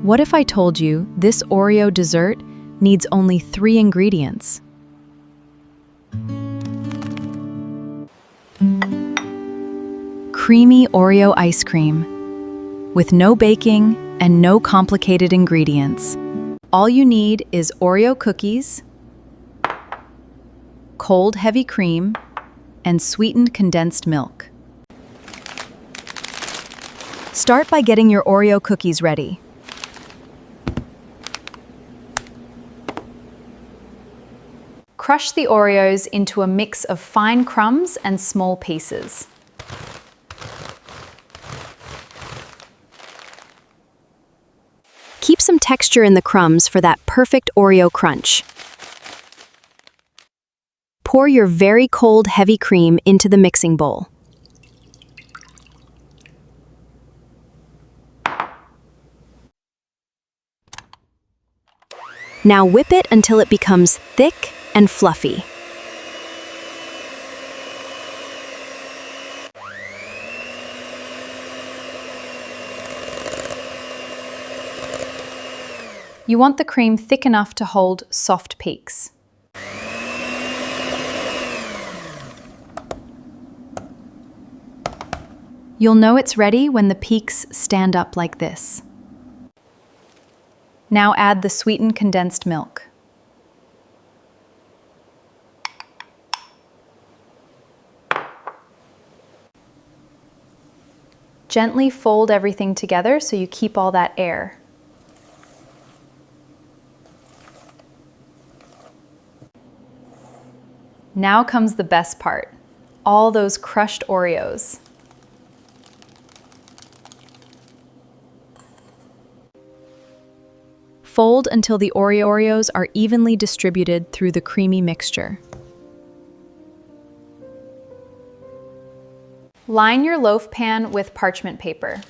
What if I told you this Oreo dessert needs only 3 ingredients? Creamy Oreo ice cream with no baking and no complicated ingredients. All you need is Oreo cookies, cold heavy cream, and sweetened condensed milk. Start by getting your Oreo cookies ready. Crush the Oreos into a mix of fine crumbs and small pieces. Keep some texture in the crumbs for that perfect Oreo crunch. Pour your very cold heavy cream into the mixing bowl. Now whip it until it becomes thick and fluffy. You want the cream thick enough to hold soft peaks. You'll know it's ready when the peaks stand up like this. Now add the sweetened condensed milk. Gently fold everything together so you keep all that air. Now comes the best part, all those crushed Oreos. Fold until the Oreos are evenly distributed through the creamy mixture. Line your loaf pan with parchment paper.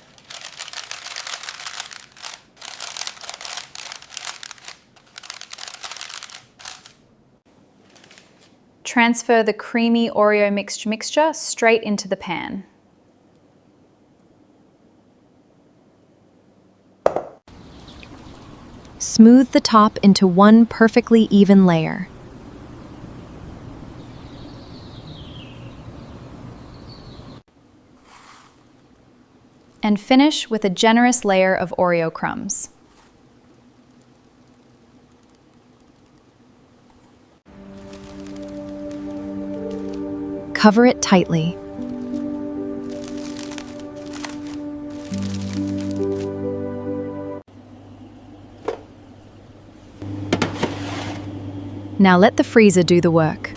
Transfer the creamy Oreo mixture straight into the pan. Smooth the top into one perfectly even layer. And finish with a generous layer of Oreo crumbs. Cover it tightly. Now let the freezer do the work.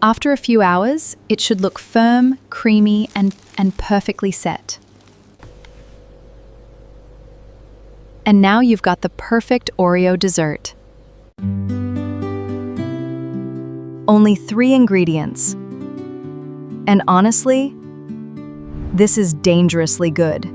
After a few hours, it should look firm, creamy, and perfectly set. And now you've got the perfect Oreo dessert. Only 3 ingredients. And honestly, this is dangerously good.